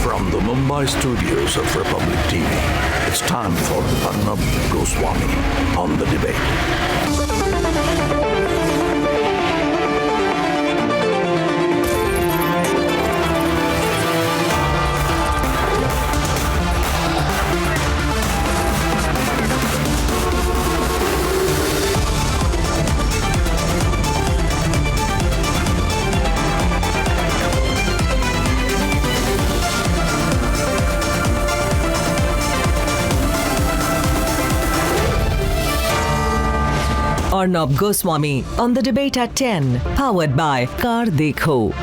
From the Mumbai studios of Republic TV, it's time for Arnab Goswami on the debate. Arnab Goswami on the debate at 10, powered by Car Dekho.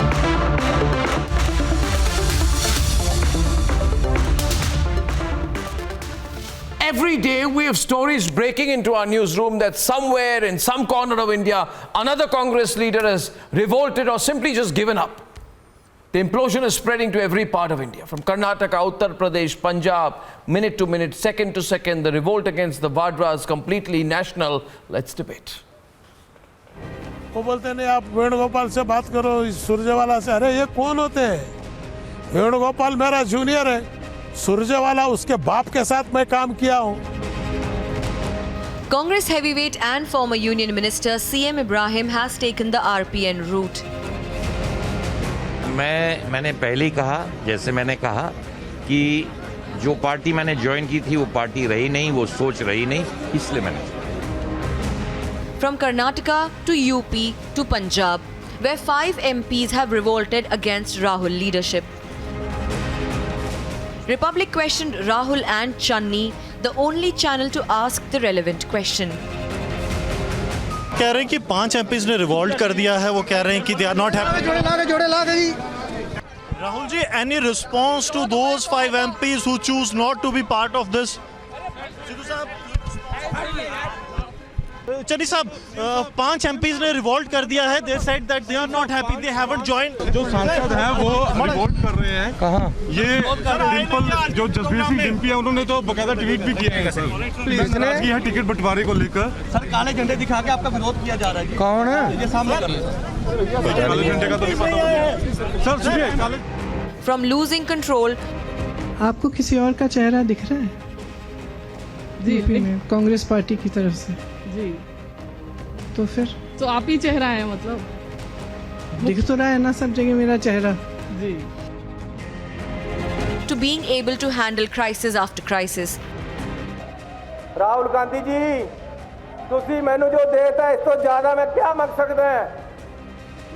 Every day we have stories breaking into our newsroom that somewhere in some corner of India, another Congress leader has revolted or simply just given up. The implosion is spreading to every part of India, from Karnataka, Uttar Pradesh, Punjab, minute to minute, second to second. The revolt against the Vadras, completely national. Let's debate. वो बोलते नहीं आप वेणुगोपाल से बात करो सुरजेवाला से अरे ये कौन होते हैं वेणुगोपाल मेरा जूनियर है सुरजेवाला उसके बाप के साथ मैं काम किया हूँ Congress heavyweight and former Union Minister CM Ibrahim has taken the RPN route. मैंने पहले ही कहा जैसे मैंने कहा कि जो पार्टी मैंने ज्वाइन की थी वो पार्टी रही नहीं वो सोच रही नहीं इसलिए मैंने From Karnataka to UP to Punjab, where 5 MPs have revolted against Rahul leadership. Republic questioned Rahul and Channi, the only channel to ask the relevant question. कह रहे हैं कि 5 MPs ने रिवॉल्ट कर दिया है वो कह रहे हैं कि they are not happy. Rahul ji, any response to those 5 MPs who choose not to be part of this? Channi साहब 5 MPs ने रिवॉल्ट कर दिया है. They said that they are not happy. They haven't joined. जो सांसद हैं वो revolt कर रहे हैं. कहाँ? ये डिम्पल जो जसबीर सिंह डिम्पी है उन्होंने तो बकायदा ट्वीट भी किया है सर. नाराजगी है टिकट बंटवारे को लेकर. सर काले झंडे दिखा के आपका विरोध किया जा रहा है. कौन है? ये सामने काले झंडे का तो नहीं पता. सर सुनिए काले. From losing control, आपको किसी और का चेहरा दिख रहा है जी में कांग्रेस पार्टी की तरफ से जी तो फिर तो आप ही चेहरा है मतलब दिख तो रहा है ना सब जगह मेरा चेहरा जी to being able to handle crisis after crisis. Rahul Gandhi ji ਤੁਸੀਂ ਮੈਨੂੰ ਜੋ ਦੇਤਾ ਇਸ ਤੋਂ ਜ਼ਿਆਦਾ ਮੈਂ ਕੀ ਮੰਗ ਸਕਦਾ ਹਾਂ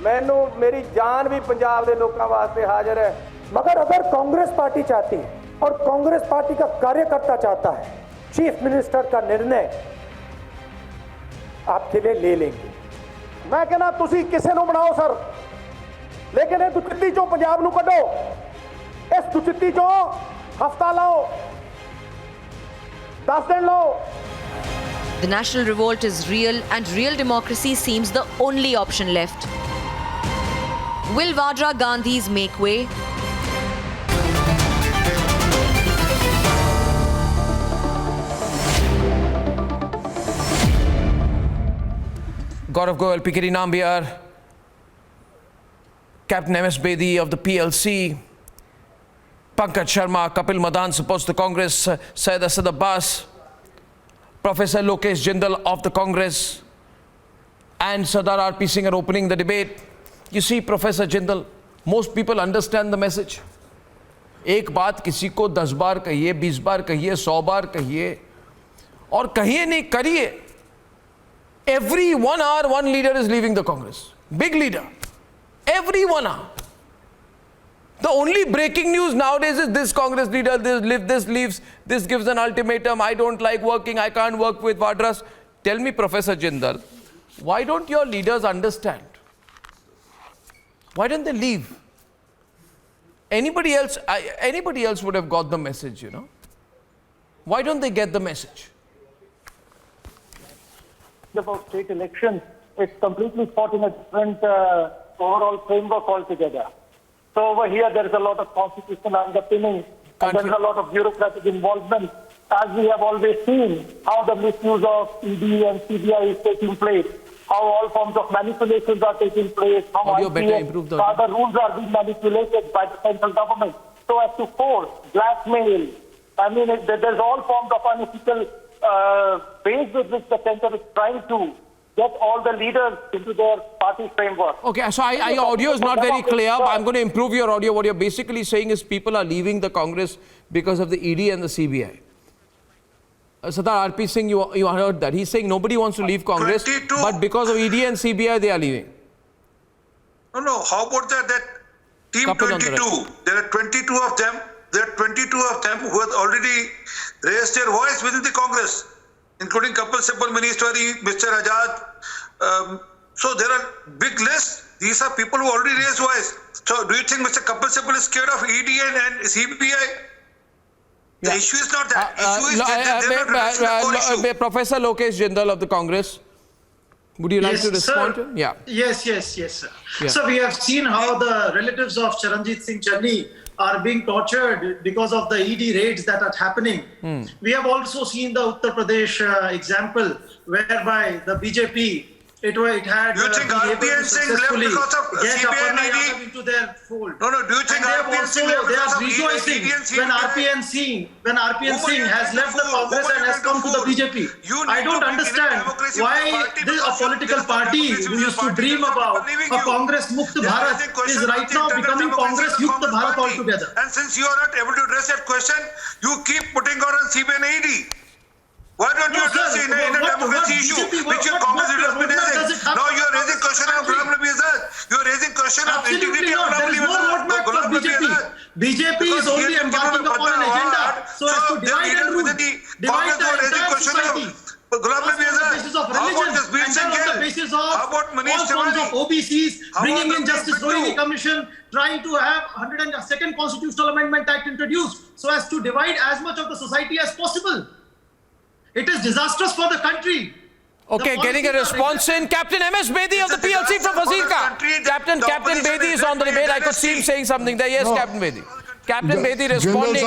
ਮੈਨੂੰ मेरी जान भी पंजाब के लोगों वास्ते हाजिर है मगर अगर कांग्रेस पार्टी चाहती है और कांग्रेस पार्टी का कार्यकर्ता चाहता है चीफ मिनिस्टर का निर्णय आपके लिए ले लेंगे मैं कहना ਤੁਸੀਂ ਕਿਸੇ ਨੂੰ ਬਣਾਓ ਸਰ ਲੇਕਿਨ ਇਹ ਦੁਚਿੱਤੀ ਚੋਂ ਪੰਜਾਬ ਨੂੰ ਕੱਢੋ ਇਸ ਦੁਚਿੱਤੀ ਚੋਂ ਹਫਤਾ ਲਾਓ 10 ਦਿਨ ਲਾਓ. The national revolt is real and real democracy seems the only option left. Will Vadra Gandhis make way? Gaurav Goyal, Piketi Nambiar, Captain MS Bedi of the PLC, Pankaj Sharma, Kapil Madan supports the Congress, Syed Asad Abbas, Professor Lokesh Jindal of the Congress, and Sardar R.P. Singh are opening the debate. You see, Professor Jindal, most people understand the message. एक बात किसी को 10 बार कहिए, 20 बार कहिए, 100 बार कहिए, और कहिए नहीं करिए. Every 1 hour, one leader is leaving the Congress. Big leader. Every 1 hour. The only breaking news nowadays is this Congress leader, this leaves, this gives an ultimatum, I don't like working, I can't work with Vadras. Tell me, Professor Jindal, why don't your leaders understand? Why don't they leave? Anybody else would have got the message, you know. Why don't they get the message? About state elections, it's completely fought in a different overall framework altogether. So over here, there is a lot of constitutional underpinning can't there's hear. a lot of bureaucratic involvement, as we have always seen how the misuse of ED and CBI is taking place, how all forms of manipulations are taking place, how Audio better, improve the audio. the rules are being manipulated by the central government so as to force, blackmail. I mean, there's all forms of unethical ways with which the center is trying to get all the leaders into their party framework. Okay, so your audio is not very clear. I'm going to improve your audio. What you're basically saying is people are leaving the Congress because of the ED and the CBI. Sardar RP Singh, you heard that. He's saying nobody wants to leave Congress, but because of ED and CBI, they are leaving. No. How about that team Kapil 22? There are 22 of them. There are 22 of them who have already raised their voice within the Congress, including Kapil Sibal, Ministry, Mr. Ajad. So there are big lists. These are people who already raised voice. So do you think Mr. Kapil Sibal is scared of ED and CBI? The issue is not that. Issue is that they're not addressing the core issue. Professor Lokesh Jindal of the Congress, would you like to respond to? Yeah. Yes, sir. Yeah. So we have seen how the relatives of Charanjit Singh Channi are being tortured because of the ED raids that are happening. We have also seen the Uttar Pradesh example whereby the BJP, it had Do you think been able RP to and Singh left successfully because of get CBI and Aparna ED? Yadav into their fold. No. Do you think And RP and Singh left they because are of rejoicing ED and CBI? when RPN Singh has left the Congress and has come to the BJP. I don't understand why a political party who used to dream about a Congress Mukta Bharat is right now becoming Congress Yukta Bharat altogether. And since you are not able to address that question, you keep putting on CBI and ED. Why don't you address it in a democracy issue which your Congress leaders have been raising? Now you are raising question of Ghulam Nabi Azad. You are raising question of integrity of There is no roadmap for BJP. BJP is only embarking upon an agenda so as to divide and rule. Divide the entire society. Ghulam Nabi On the basis of religion and on the basis of all forms of OBCs, bringing in Justice Rohini Commission, trying to have 102nd Constitutional Amendment Act introduced so as to divide as much of the society as possible. It is disastrous for the country. Okay, getting a response in. Captain MS Bedi of the PLC from Fazilka. Captain Bedi is on the debate. I could see him saying something there. Yes, Captain Bedi. Captain Bedi responding.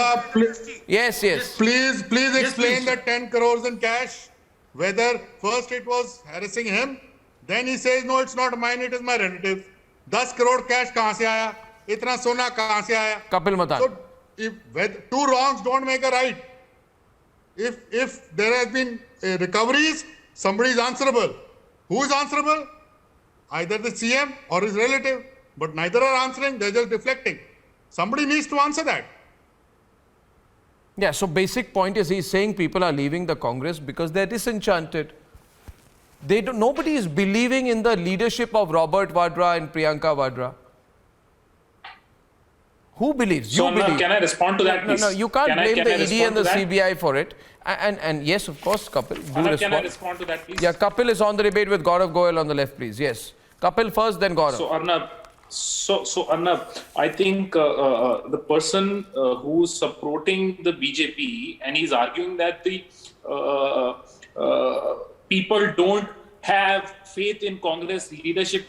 Yes. Please explain the 10 crores in cash. Whether first it was harassing him, then he says, no, it's not mine, it is my relative. 10 crore cash kahan se aaya? Itna sona kahan se aaya? Kapil Madan. So, if two wrongs don't make a right. If there has been recoveries, somebody is answerable. Who is answerable? Either the CM or his relative. But neither are answering, they're just deflecting. Somebody needs to answer that. Yeah, so basic point is he's saying people are leaving the Congress because they're disenchanted. Nobody is believing in the leadership of Robert Vadra and Priyanka Vadra. Who believes? So, you believe. Can I respond to that, please? No, you can't blame the ED and the CBI for it. And yes, of course, Kapil, do Can I respond to that, please? Yeah, Kapil is on the debate with Gaurav Goyal on the left, please. Yes. Kapil first, then Gaurav. So Arnab, I think the person who's supporting the BJP and he's arguing that the people don't have faith in Congress leadership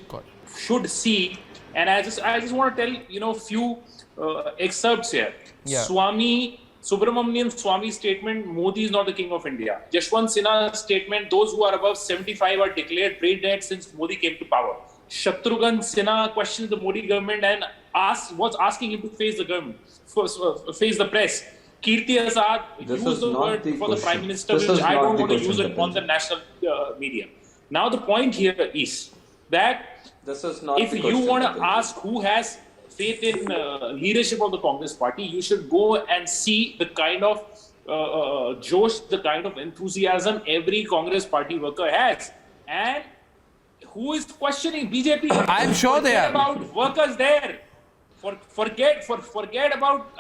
should see. And I just want to tell few excerpts here. Yeah. Subramanian Swamy statement, Modi is not the king of India. Yashwant Sinha's statement, those who are above 75 are declared brain dead since Modi came to power. Shatrughan Sinha questions the Modi government and was asking him to face the government, face the press. Kirti Azad used the word for the Prime Minister, which I don't want to use it on the national media. Now the point here is that if you want to ask who has faith in leadership of the Congress party, you should go and see the kind of josh, the kind of enthusiasm every Congress party worker has. And who is questioning BJP? I'm sure they are. About workers there. Forget about,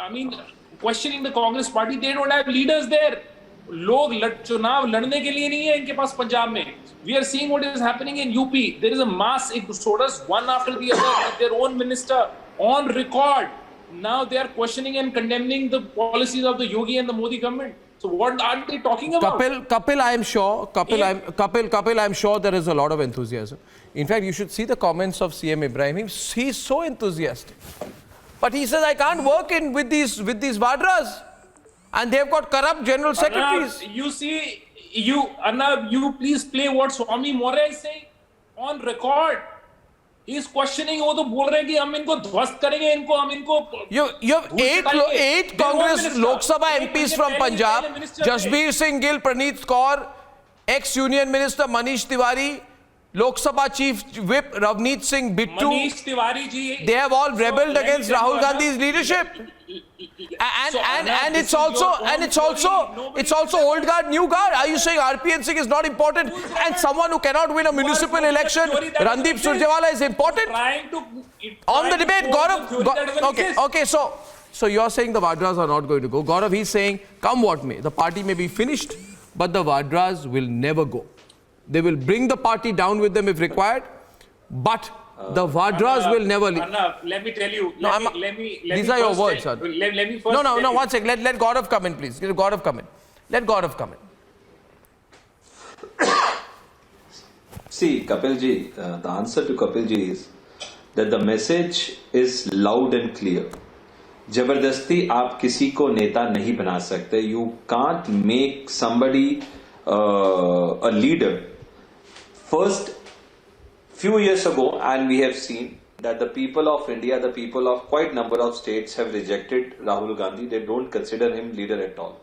questioning the Congress party. They don't have leaders there. लोग चुनाव लड़ने के लिए नहीं है इनके पास पंजाब में. We are seeing what is happening in UP. There is a mass exodus, one after the other, with their own minister on record. Now they are questioning and condemning the policies of the Yogi and the Modi government. So what are they talking about? Kapil, I'm sure there is a lot of enthusiasm. In fact, you should see the comments of CM Ibrahim. He's so enthusiastic. But he says, I can't work in with these Vadras. And they've got corrupt general secretaries. Arnab, Arnab, you please play what Swami More is saying on record. He is questioning, वो तो बोल रहे हैं कि हम इनको ध्वस्त करेंगे, हम इनको. You have eight Congress Lok Sabha MPs from Punjab, Jasbir Singh Gill, Praneeth Kaur, ex-Union Minister Manish Tiwari, Lok Sabha Chief Whip Ravneet Singh Bittu. Manish Tiwari ji. They have all rebelled against Rahul Gandhi's leadership. And it's also old guard, new guard. Are you saying RPN Singh is not important? And someone who cannot win a municipal election, Randeep Surjewala, is important? On the debate, Gaurav. Okay. So you're saying the Vadras are not going to go. Gaurav, he's saying, come what may, the party may be finished, but the Vadras will never go. They will bring the party down with them if required, but the Vadras will never leave. Arnab, let me tell you. These are your words, sir. Let me first. No. 1 second. Let Gaurav come in, please. Let Gaurav come in. See, Kapil ji, the answer to Kapil ji is that the message is loud and clear. जबरदस्ती आप किसी को नेता नहीं बना सकते. You can't make somebody a leader. First, few years ago, and we have seen that the people of India, the people of quite number of states have rejected Rahul Gandhi. They don't consider him leader at all.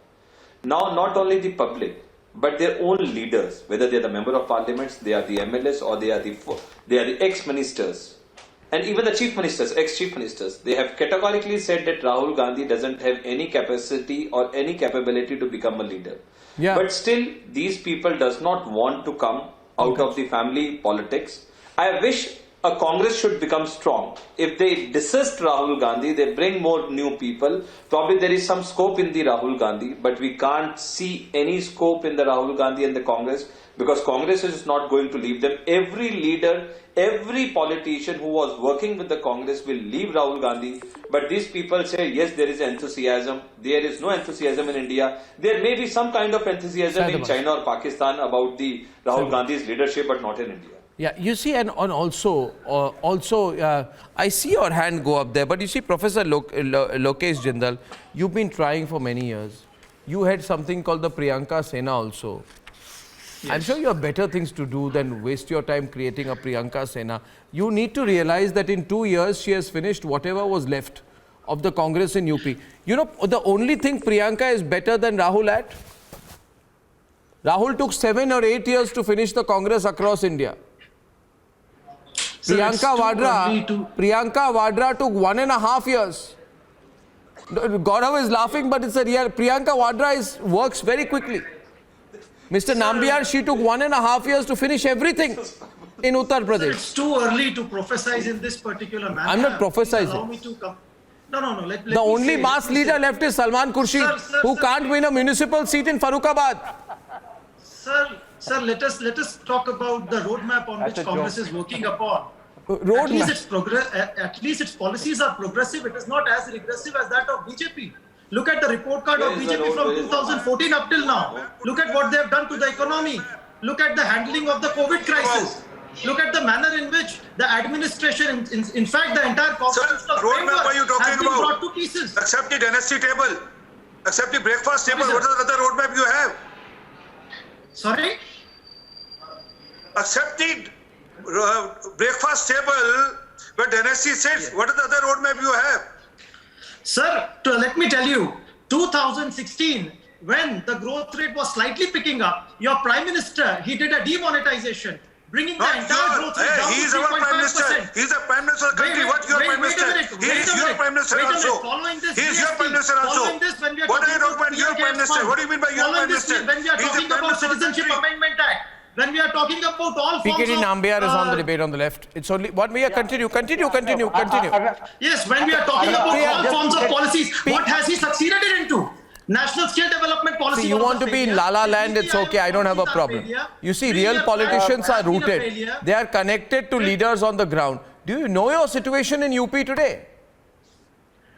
Now, not only the public, but their own leaders, whether they are the member of parliaments, they are the MLAs, or they are the ex-ministers, and even the chief ministers, ex-chief ministers, they have categorically said that Rahul Gandhi doesn't have any capacity or any capability to become a leader. Yeah. But still, these people does not want to come out of the family politics. I wish a Congress should become strong. If they desist Rahul Gandhi, they bring more new people. Probably there is some scope in the Rahul Gandhi, but we can't see any scope in the Rahul Gandhi and the Congress, because Congress is not going to leave them. Every leader, every politician who was working with the Congress will leave Rahul Gandhi. But these people say, yes, there is enthusiasm. There is no enthusiasm in India. There may be some kind of enthusiasm in China or Pakistan about the Rahul Gandhi's leadership, but not in India. Yeah, you see, and also, I see your hand go up there, but you see, Professor Lokesh Jindal, you've been trying for many years. You had something called the Priyanka Sena also. Yes. I'm sure you have better things to do than waste your time creating a Priyanka Sena. You need to realize that in 2 years, she has finished whatever was left of the Congress in UP. You know, the only thing Priyanka is better than Rahul at? Rahul took 7 or 8 years to finish the Congress across India. Priyanka Vadra took 1.5 years. Gaurav is laughing, but it's a real. Priyanka Vadra works very quickly. Mr. Nambiar, she took 1.5 years to finish everything in Uttar Pradesh. It's too early to prophesize in this particular manner. I'm not prophesizing. Allow me to come. No. The only mass leader left is Salman Khurshid, who can't win a municipal seat in Farrukhabad. Sir, let us talk about the roadmap on which Congress is working upon. At least its policies are progressive. It is not as regressive as that of BJP. Look at the report card of BJP from 2014 up till now. Look at what they have done to the economy. Look at the handling of the COVID crisis. Look at the manner in which the administration, in fact, the entire constitutional framework has been brought to pieces. Accept the dynasty table. Accept the breakfast table. What is the other roadmap you have? Sorry? Accept the breakfast table where dynasty sits. What is the other roadmap you have? Sir, let me tell you, 2016, when the growth rate was slightly picking up, your Prime Minister, he did a demonetization, bringing the entire growth rate down to 3.5%. He is our Prime Minister. He is the Prime Minister of the country. What your Prime Minister? He is your Prime Minister also. He is your Prime Minister also. What are you talking about your Prime Minister? What do you mean by your Prime Minister? When we are talking about Citizenship Amendment Act, when we are talking about all forms PKD Nambiar is on the debate on the left. It's only what we are continue. Yes, when we are talking about all forms of policies, what has he succeeded into? National skill development policy. See, you want to be in La La Land, it's okay. I don't have a problem. You see, real politicians are rooted. They are connected to leaders on the ground. Do you know your situation in UP today?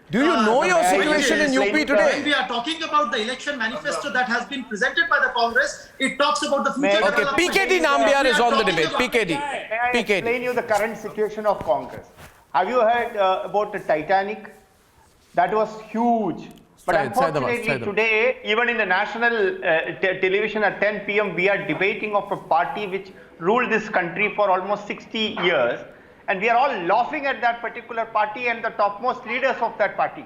Do you know your situation in UP today? When we are talking about the election manifesto that has been presented by the Congress, it talks about the future. Okay, PKD Nambiar is on the debate. PKD. May I explain you the current situation of Congress? Have you heard about the Titanic? That was huge. But unfortunately today, even in the national television at 10 p.m., we are debating of a party which ruled this country for almost 60 years. And we are all laughing at that particular party and the topmost leaders of that party.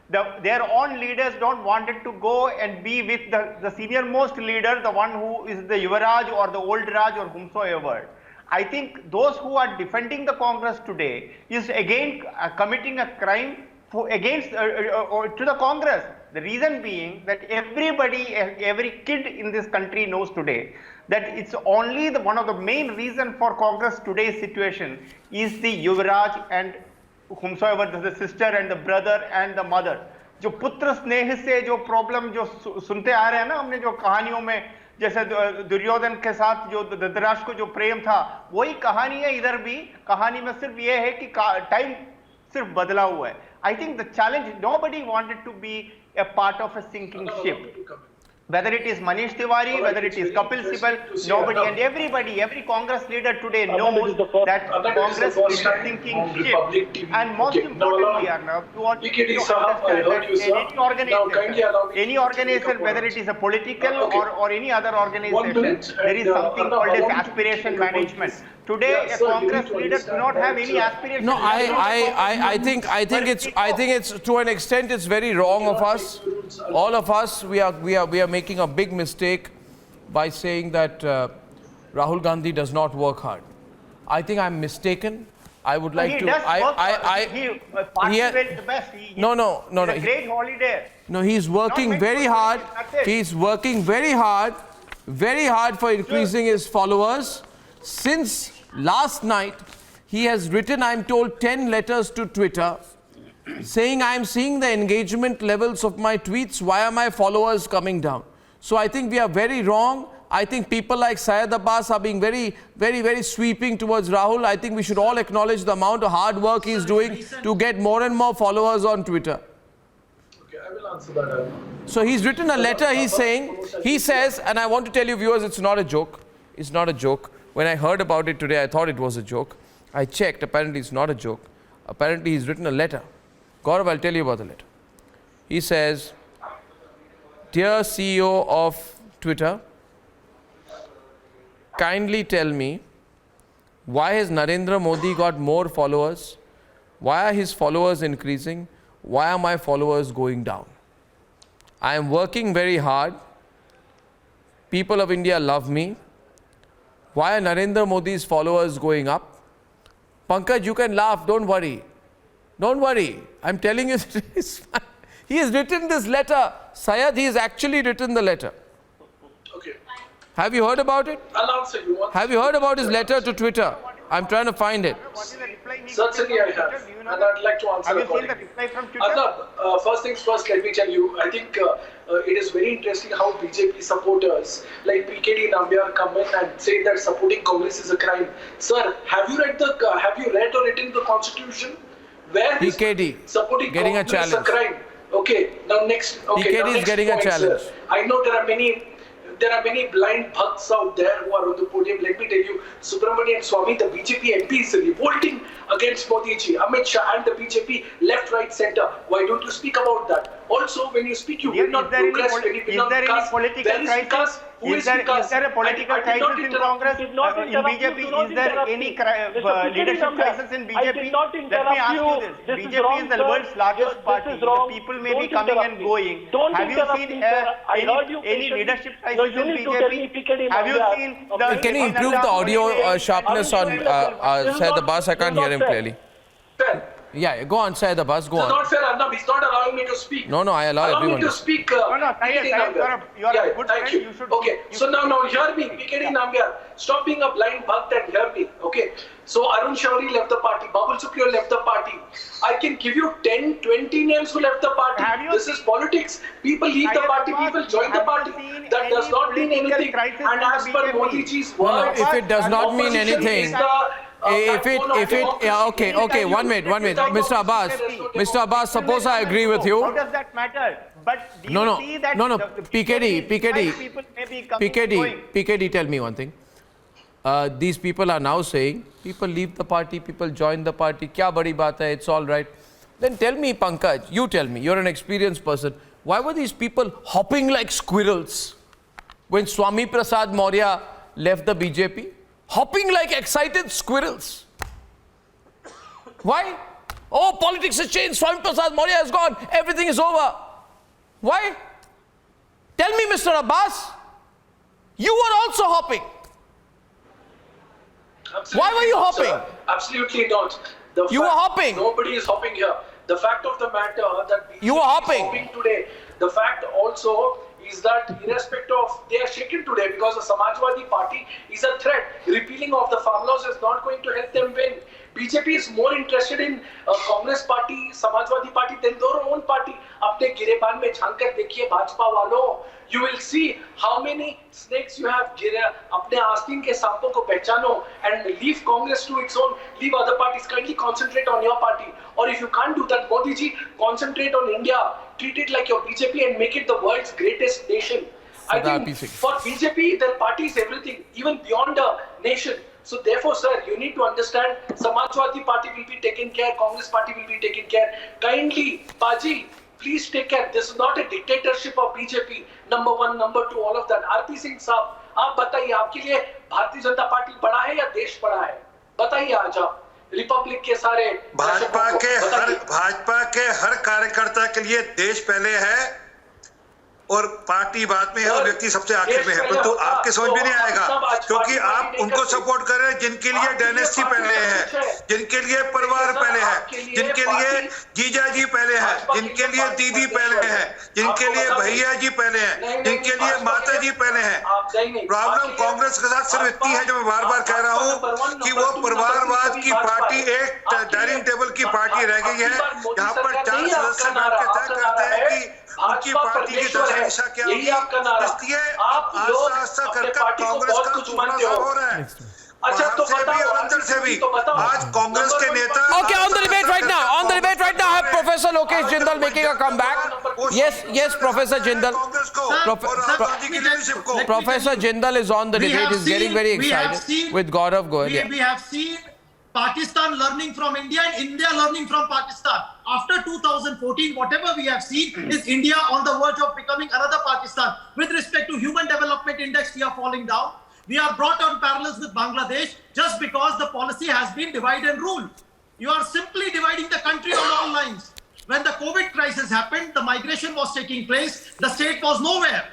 Their own leaders don't want to go and be with the senior most leader, the one who is the Yuvaraj or the old Raj or whomsoever. I think those who are defending the Congress today is again committing a crime against to the Congress. The reason being that everybody, every kid in this country knows today that it's only one of the main reason for Congress today's situation is the Yuvraj and whomsoever, the sister and the brother and the mother. जो पुत्र स्नेह से जो problem जो सुनते आ रहे हैं ना हमने जो कहानियों में जैसे दुर्योधन के साथ जो धृतराष्ट्र को जो प्रेम था वही कहानी है इधर भी कहानी में सिर्फ ये है कि टाइम सिर्फ बदला हुआ है. I think the challenge, nobody wanted to be a part of a sinking ship. Whether it is Manish Tiwari, whether it is Kapil Sibal, nobody and everybody, every Congress leader today knows that Congress is a sinking ship. And most importantly, Arnab, you want to understand that any organization, whether it is a political or any other organization, there is something called as aspiration management. Today, a Congress leader do not have any aspiration. No, I think it's to an extent it's very wrong of us. All of us, we are making a big mistake by saying that Rahul Gandhi does not work hard. I think I'm mistaken. I would like to. He participates the best. No. It's a great holiday. No, he's working very hard. He's working very hard for increasing his followers. Since last night, he has written, I'm told, 10 letters to Twitter saying, I'm seeing the engagement levels of my tweets. Why are my followers coming down? So I think we are very wrong. I think people like Syed Abbas are being very sweeping towards Rahul. I think we should all acknowledge the amount of hard work he's doing to get more and more followers on Twitter. Okay, I will answer that. So he's written a letter, he says, and I want to tell you viewers, it's not a joke. It's not a joke. When I heard about it today, I thought it was a joke. I checked, apparently it's not a joke. Apparently he's written a letter. Gaurav, I'll tell you about the letter. He says, Dear CEO of Twitter, kindly tell me, why has Narendra Modi got more followers? Why are his followers increasing? Why are my followers going down? I am working very hard. People of India love me. Why are Narendra Modi's followers going up? Pankaj, you can laugh, don't worry. Don't worry. I'm telling you, he has written this letter. Syed, he has actually written the letter. Okay. Have you heard about it? I'll answer you. Have you heard about his letter to Twitter? I'm trying to find it. Certainly I have. And I'd like to answer accordingly. Arnab, first things first, let me tell you, I think it is very interesting how BJP supporters like PKD Nambiar come in and say that supporting Congress is a crime. Sir, have you read or written the Constitution? Where PKD supporting getting Congress a challenge. is a crime. Okay, now next. Okay, PKD now is next getting point, a challenge. Sir. I know there are many blind bhakts out there who are on the podium. Let me tell you, Subramanian Swamy, the BJP MP, is revolting against Modi ji, Amit Shah and the BJP, left, right, center. Why don't you speak about that? Also, when you speak, you will not progress. When you will not Is there a political crisis in Congress, in BJP? Is there any leadership crisis in BJP? Let me ask you this. BJP is the world's largest party. The people may be coming and going. Have you seen any leadership crisis in BJP? Have you seen the... Can you improve the audio sharpness on Syed Abbas? I can't hear him clearly. Yeah, go on, Syed Abbas, go on. It's not fair, Arnab. He's not allowing me to speak. No, I allow everyone to speak. You are a good thank friend. you. Okay, so now hear me. PKD Nambiar, stop being a blind bhakt and hear me. Okay, so Arun Shourie left the party. Babul Supriyo left the party. I can give you 10, 20 names who left the party. This is politics. People leave the party, people join the party. That does not mean anything. And as per Modi ji's words, if it does not mean anything... Okay, one minute. Mr. Abbas, suppose I agree with you. How does that matter? But do you see that PKD, tell me one thing. These people are now saying, people leave the party, people join the party, kya badi baat hai, it's all right. Then tell me, Pankaj, you tell me, you're an experienced person, why were these people hopping like squirrels when Swami Prasad Maurya left the BJP? Hopping like excited squirrels. Why? Oh, politics has changed, Swami Prasad Maurya has gone, everything is over. Why? Tell me, Mr. Abbas, you were also hopping. Absolutely. Why were you not, hopping? Sir. Absolutely not. You were hopping. Nobody is hopping here. The fact of the matter that BJP you were hopping. is hopping today. The fact also is that irrespective of, they are shaken today because the Samajwadi Party is a threat. Repealing of the farm laws is not going to help them win. BJP is more interested in Congress Party, Samajwadi Party than their own party. अपने गिरेबान में झांक कर देखिए भाजपा वालों. You will see how many snakes you have. अपने आस्तीन के सांपों को पहचानो and leave Congress to its own. Leave other parties. Kindly concentrate on your party. Or if you can't do that, Modi ji, concentrate on India. Treat it like your BJP and make it the world's greatest nation. I think for BJP, their party is everything, even beyond a nation. So therefore, sir, you need to understand, Samajwadi Party will be taken care, Congress Party will be taken care. Kindly, Paji, please take care. This is not a dictatorship of BJP. Number one, number two, all of that. RP Singh साहब, आप बताइए, आपके लिए Bharatiya Janata party बड़ा है या देश बड़ा है? बताइए आज आप. रिपब्लिक के सारे भाजपा के हर कार्यकर्ता के लिए देश पहले है और पार्टी बाद में है और व्यक्ति सबसे आखिर में है, परंतु आपके समझ में नहीं आएगा क्योंकि आप उनको सपोर्ट कर रहे हैं जिनके लिए डायनेस्टी पहले है, जिनके लिए परिवार पहले है, जिनके लिए जीजा जी पहले है, जिनके लिए दीदी पहले है, जिनके लिए भैया जी पहले हैं, जिनके लिए माता जी पहले हैं। प्रॉब्लम कांग्रेस के साथ सिर्फ इतनी है, जो मैं बार बार कह रहा हूँ कि वो परिवारवाद की पार्टी एक डाइनिंग टेबल की पार्टी रह गई है, जहाँ पर 4 सदस्य बैठ के तय करते हैं कि उनकी पार्टी की दशा क्या होगी। इसलिए आस्ता आस्ता करके कांग्रेस का चुनाव हो रहा है, बाहर से भी और अंदर से भी। आज कांग्रेस के नेता Okay, on the debate right now, I have Professor Lokesh Jindal making a comeback. Yes, Professor Jindal. Professor Jindal is on the debate. He's getting very excited with Gaurav Goyal. We have seen Pakistan learning from India and India learning from Pakistan. After 2014, whatever we have seen is India on the verge of becoming another Pakistan. With respect to Human Development Index, we are falling down. We are brought on parallels with Bangladesh just because the policy has been divide and rule. You are simply dividing the country on all lines. When the COVID crisis happened, the migration was taking place, the state was nowhere.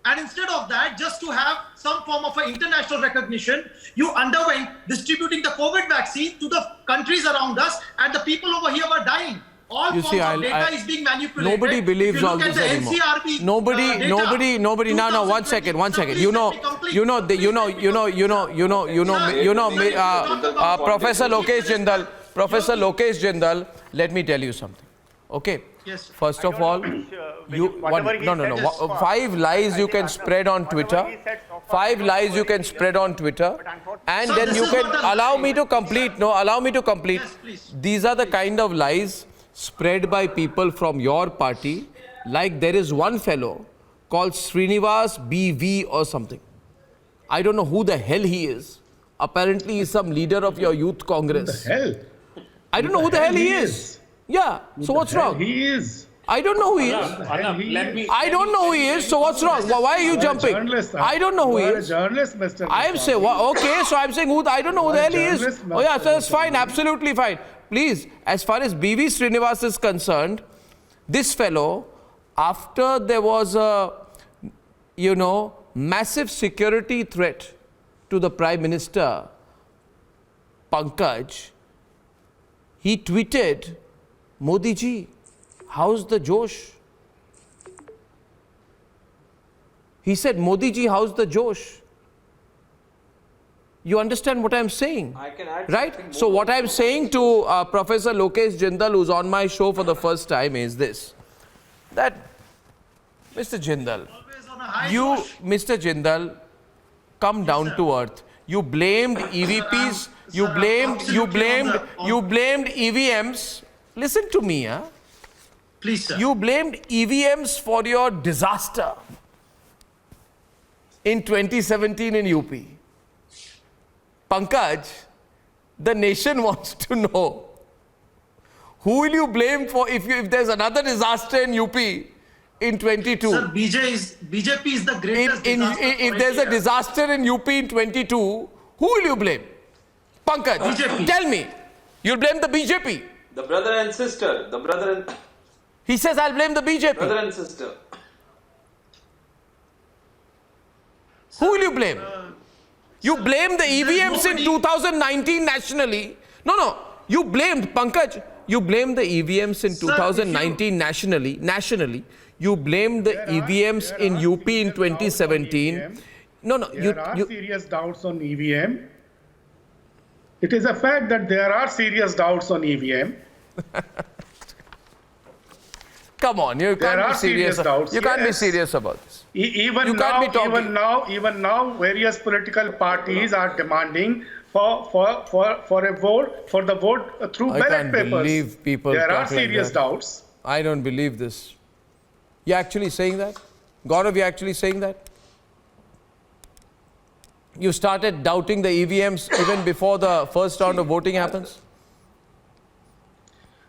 And instead of that, just to have some form of an international recognition, you underwent distributing the COVID vaccine to the countries around us, and the people over here were dying. All forms of data is being manipulated. Nobody believes all this anymore. Nobody. No, one second. Professor Lokesh Jindal, let me tell you something. Okay. Yes. First of all, 5 lies you can spread on Twitter. 5 lies you can spread on Twitter, and then you can allow me to complete. No, allow me to complete. These are the kind of lies spread by people from your party. Like there is one fellow called Srinivas BV or something. I don't know who the hell he is. Apparently, he's some leader of your youth Congress. Who the hell? I don't know who the hell he is. Yeah, so what's wrong? He is. I don't know who he is. I don't know who he is, so what's wrong? Why are you jumping? I don't know who he is. Journalist, Mr. I am saying, okay, so I'm saying I don't know who the hell he is. Oh yeah, so that's fine, absolutely fine. Please, as far as BV Srinivas is concerned, this fellow, after there was a, massive security threat to the Prime Minister, Pankaj, he tweeted, Modi ji, how's the Josh? He said, Modi ji, how's the Josh? You understand what I'm saying? I can add right? So what I'm saying to Professor Lokesh Jindal, who's on my show for the first time, is this. That, Mr. Jindal, Mr. Jindal, come down to earth. You blamed EVPs, you blamed EVMs. Listen to me, huh? Please, sir. You blamed EVMs for your disaster in 2017 in UP. Pankaj, the nation wants to know Who will you blame for if there's another disaster in UP in 22? Sir, BJP is the greatest disaster if there's a disaster in UP in 22, who will you blame? Pankaj, BJP. Tell me. You'll blame the BJP. The brother and sister. The brother and... He says, I'll blame the BJP. Brother and sister. Who will you blame? You blame the EVMs in 2019 nationally. No. You blamed, Pankaj, you blamed the EVMs in 2019 nationally. You blamed the EVMs in UP in 2017. No. There are serious doubts on EVM. It is a fact that there are serious doubts on EVM. Come on, you can't be serious. You can't be serious about this. Even now, various political parties are demanding for a vote, for the vote through ballot papers. I can't believe people. There are serious doubts. I don't believe this. You're actually saying that? Gaurav, you're actually saying that? You started doubting the EVMs even before the first round of voting happens?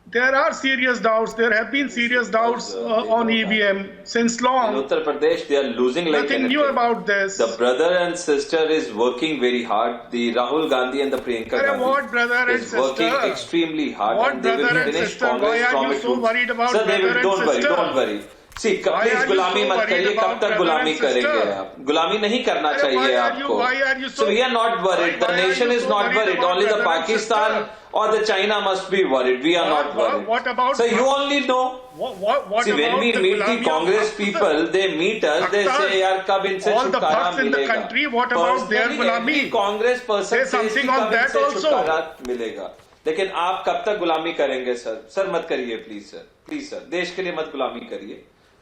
There are serious doubts. There have been serious doubts on EVM since long. In Uttar Pradesh, they are losing like nothing new about this. The brother and sister is working very hard. The Rahul Gandhi and the Priyanka Gandhi what brother and is working extremely hard. What and they will brother and finish sister? Congress Why from are you so worried about Sir, they will, brother and sister? don't worry. See, please गुलामी मत करिए. कब तक गुलामी करेंगे आप? गुलामी नहीं करना चाहिए आपको. So we are not worried. The nation is not worried. Only the Pakistan or the China must be worried. We are not worried. What about? So you only know. What See, when we meet the Congress people, they meet us. They say, "यार कब इनसे all the छुटकारा thugs in the country. What about their गुलामी? Congress person say something on that also. छुटकारा मिलेगा. लेकिन आप कब तक गुलामी करेंगे सर? सर मत करिए प्लीज सर. प्लीज सर, देश के लिए मत गुलामी करिए.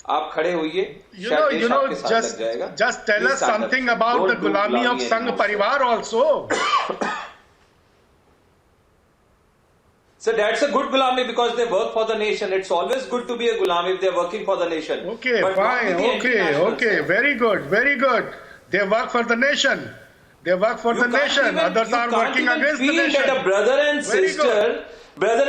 आप खड़े होइए. Just tell us something about the gulami of Sangh Parivar also. So that's a good gulami because they work for the nation. It's always good to be a gulami if they're working for the nation. Okay, fine. Okay. Very good. They work for the nation. Others are working against the nation. That a brother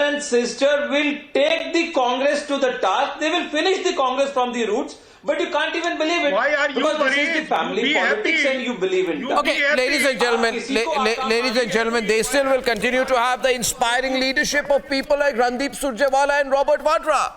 and sister will take the Congress to the task. They will finish the Congress from the roots. But you can't even believe it. Why are you because worried? This is the family politics and you believe in that. Okay, ladies and gentlemen, they still will continue to have the inspiring leadership of people like Randeep Surjewala and Robert Vadras.